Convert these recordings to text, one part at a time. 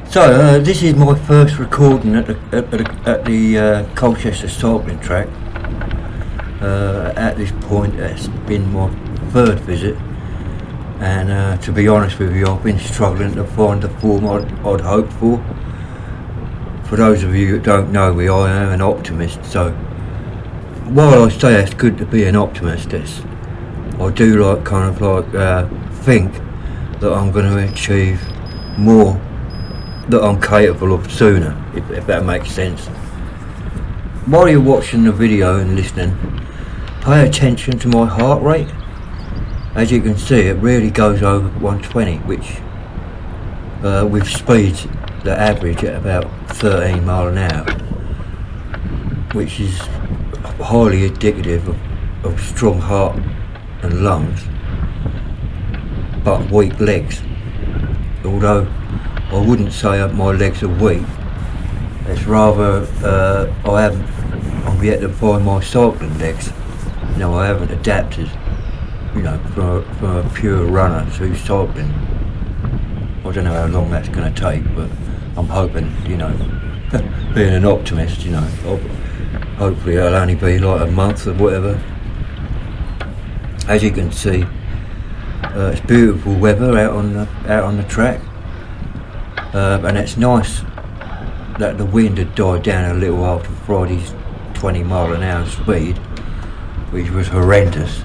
So this is my first recording at the Colchester cycling track. At this point, it's been my third visit, and to be honest with you, I've been struggling to find the form I'd hoped for. For those of you that don't know me, I am an optimist. So while I say it's good to be an optimist, I do think that I'm going to achieve more that I'm capable of sooner, if that makes sense. While you're watching the video and listening, pay attention to my heart rate. As you can see, it really goes over 120, which with speeds that average at about 13 mile an hour, which is highly indicative of strong heart and lungs, but weak legs. Although I wouldn't say that my legs are weak, it's rather I'm yet to find my cycling legs. No, I haven't adapted, from a pure runner to cycling. I don't know how long that's going to take, but I'm hoping, being an optimist, hopefully it'll only be like a month or whatever. As you can see, it's beautiful weather out on the track. And it's nice that the wind had died down a little after Friday's 20 mile an hour speed, which was horrendous.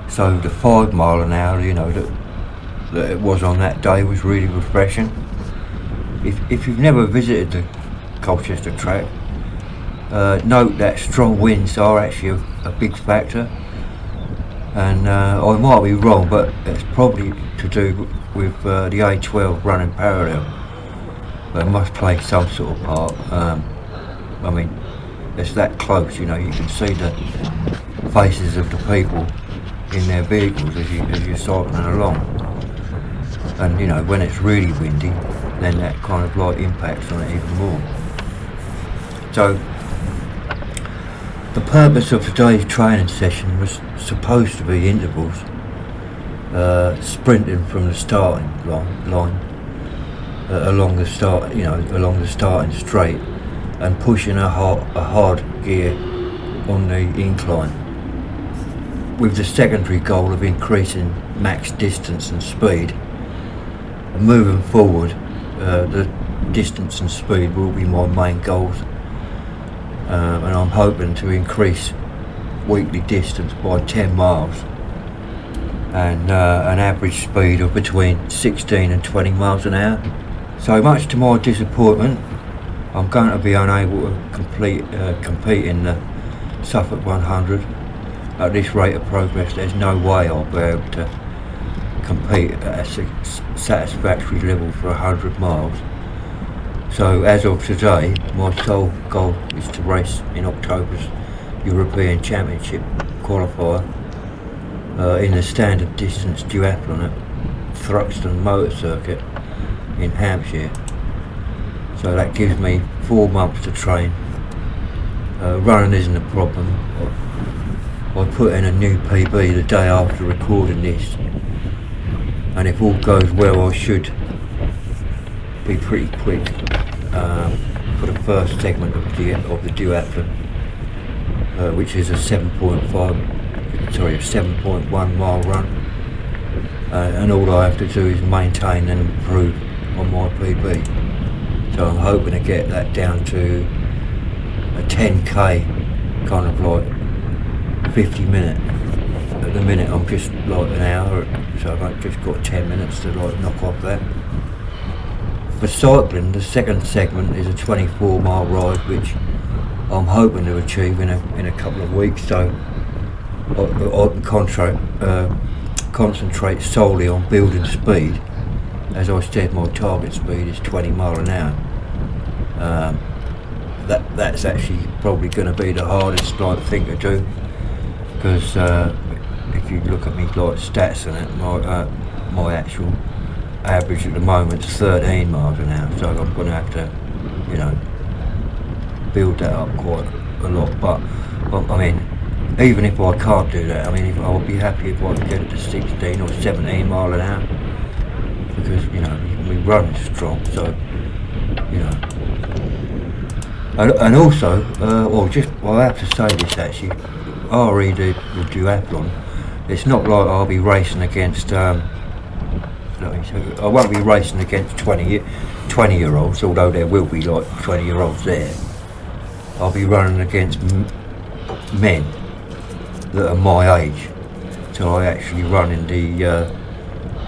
So the 5 mile an hour, that it was on that day was really refreshing. If you've never visited the Colchester track, note that strong winds are actually a big factor. And I might be wrong, but it's probably to do with the A12 running parallel. But it must play some sort of part. It's that close, you can see the faces of the people in their vehicles as you're cycling along. And when it's really windy, then that kind of impacts on it even more. So the purpose of today's training session was supposed to be intervals, sprinting from the starting line along the starting straight, and pushing a hard gear on the incline, with the secondary goal of increasing max distance and speed. And moving forward, the distance and speed will be my main goals. And I'm hoping to increase weekly distance by 10 miles and an average speed of between 16 and 20 miles an hour. So much to my disappointment, I'm going to be unable to compete in the Suffolk 100. At this rate of progress, there's no way I'll be able to compete at a satisfactory level for 100 miles. So as of today, my sole goal is to race in October's European Championship qualifier in the standard distance duathlon at Thruxton Motor Circuit in Hampshire. So that gives me 4 months to train. Running isn't a problem. I put in a new PB the day after recording this, and if all goes well, I should be pretty quick for the first segment of the duathlon, which is a 7.1 mile run, and all I have to do is maintain and improve on my PB. So I'm hoping to get that down to a 10k, kind of 50 minute. At the minute I'm just an hour, so I've just got 10 minutes to knock off that. For cycling, the second segment is a 24 mile ride, which I'm hoping to achieve in a couple of weeks. So I can concentrate solely on building speed. As I said, my target speed is 20 mile an hour. That's actually probably going to be the hardest thing to do, because if you look at me stats and it, my actual average at the moment is 13 miles an hour, so I'm going to have to build that up quite a lot. But even if I can't do that, I'll be happy if I can get it to 16 or 17 mile an hour, because me running strong. So, you know. And also, I have to say this actually, RE the duathlon, it's not like I'll be racing against, I won't be racing against 20-year-olds, although there will be like 20-year-olds there. I'll be running against men that are my age. So I actually run in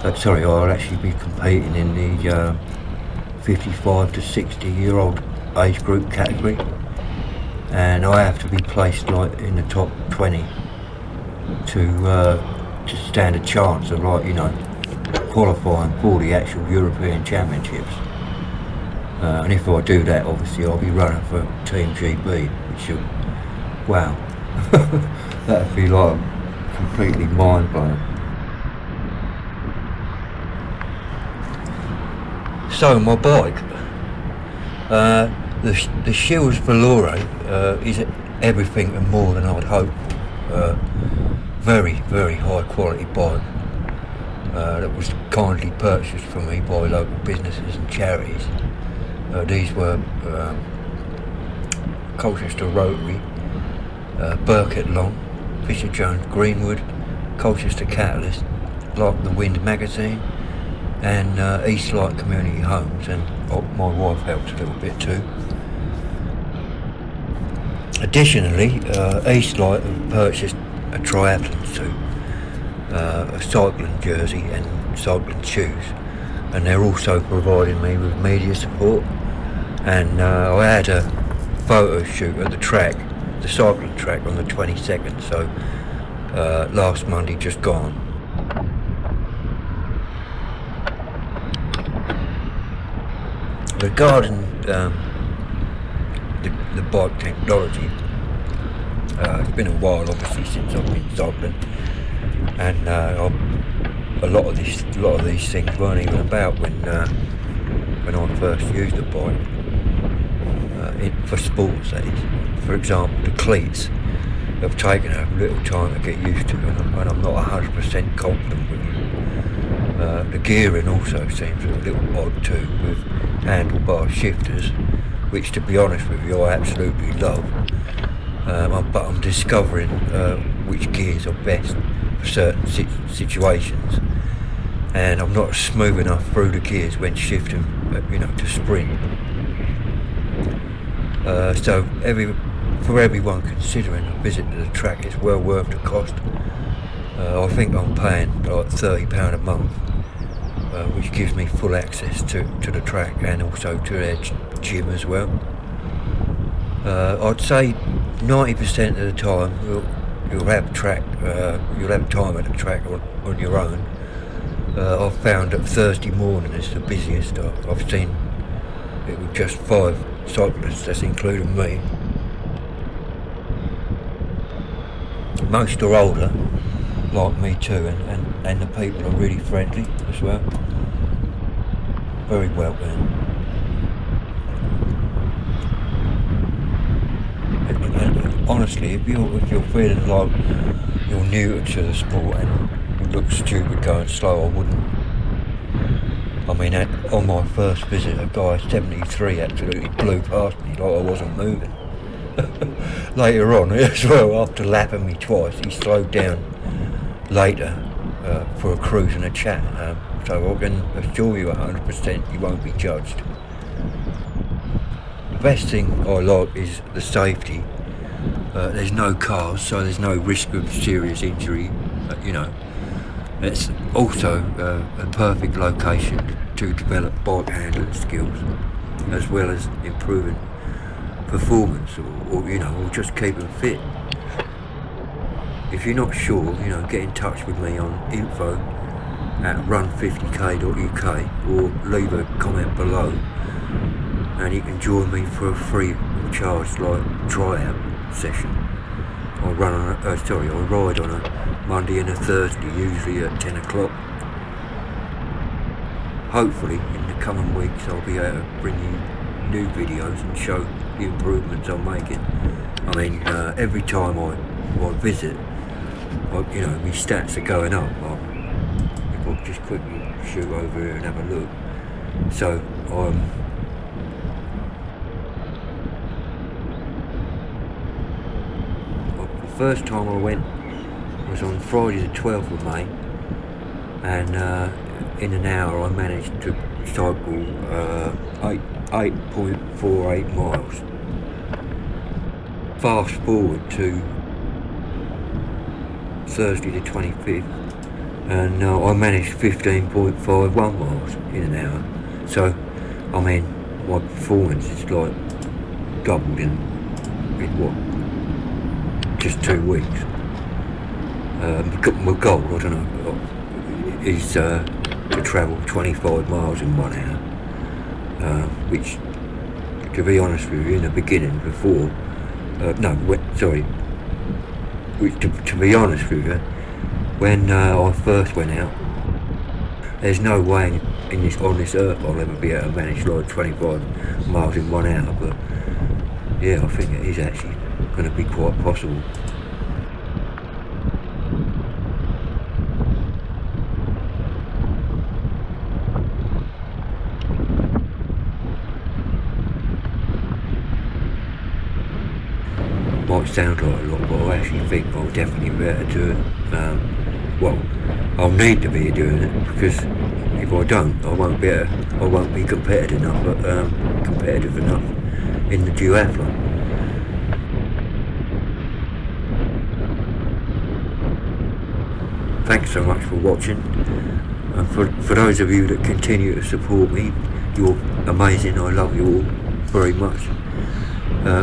I'll actually be competing in the 55 to 60-year-old age group category, and I have to be placed like in the top 20 to stand a chance of qualifying for the actual European Championships. And if I do that, obviously I'll be running for Team GB, which wow, that'd be like completely mind blowing. So my bike, the Shields Valore is everything and more than I'd hoped. Very, very high quality bike that was kindly purchased for me by local businesses and charities. These were Colchester Rotary, Burkett Long, Fisher Jones Greenwood, Colchester Catalyst, Like the Wind magazine, and Eastlight Community Homes, and my wife helped a little bit too. Additionally, Eastlight have purchased a triathlon suit, a cycling jersey and cycling shoes, and they're also providing me with media support. And I had a photo shoot at the cycling track on the 22nd, so last Monday just gone. Regarding the bike technology, it's been a while obviously since I've been cycling, and a lot of these things weren't even about when I first used the bike, for sports that is. For example, the cleats have taken a little time to get used to, and I'm not 100% confident with them. The gearing also seems a little odd too, with handlebar shifters, which to be honest with you I absolutely love, but I'm discovering which gears are best for certain situations, and I'm not smooth enough through the gears when shifting to sprint. So for everyone considering a visit to the track, it's well worth the cost. I think I'm paying like £30 a month, which gives me full access to the track and also to their gym as well. I'd say 90% of the time you'll have time at the track on your own. I've found that Thursday morning is the busiest. I've seen it with just 5 cyclists, that's including me. Most are older, like me too, and the people are really friendly as well. Very welcoming. And honestly, if you're feeling like you're new to the sport and you look stupid going slow, I wouldn't. I mean, on my first visit, a guy 73 absolutely blew past me like I wasn't moving. Later on as well, after lapping me twice, he slowed down later for a cruise and a chat. So I can assure you 100% you won't be judged. The best thing I like is the safety. There's no cars, so there's no risk of serious injury. It's also a perfect location to develop bike handling skills, as well as improving performance, or just keeping fit. If you're not sure, get in touch with me on info@run50k.uk, or leave a comment below, and you can join me for a free of charge tryout session. I ride on a Monday and a Thursday, usually at 10 o'clock. Hopefully in the coming weeks I'll be able to bring you new videos and show the improvements I'm making. I mean, every time I visit, my stats are going up. If I just quickly shoot over here and have a look, So the first time I went was on Friday the 12th of May, and in an hour I managed to cycle 8.48 miles. Fast forward to Thursday the 25th, and I managed 15.51 miles in an hour. So I mean, my performance is like doubled in what, just 2 weeks. My goal, I don't know, is to travel 25 miles in 1 hour, which, to be honest with you, in the beginning, before, to be honest with you, when I first went out, there's no way on this earth I'll ever be able to manage like 25 miles in 1 hour, but yeah, I think it is actually going to be quite possible. Might sound like a lot, but I actually think I'll definitely be able to do it. I'll need to be doing it, because if I don't, I won't be competitive enough in the duathlon. Thanks so much for watching, and for those of you that continue to support me, you're amazing. I love you all very much.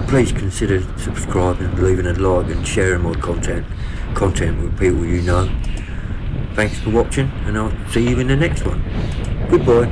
Please consider subscribing, leaving a like and sharing my content with people you know. Thanks for watching, and I'll see you in the next one. Goodbye.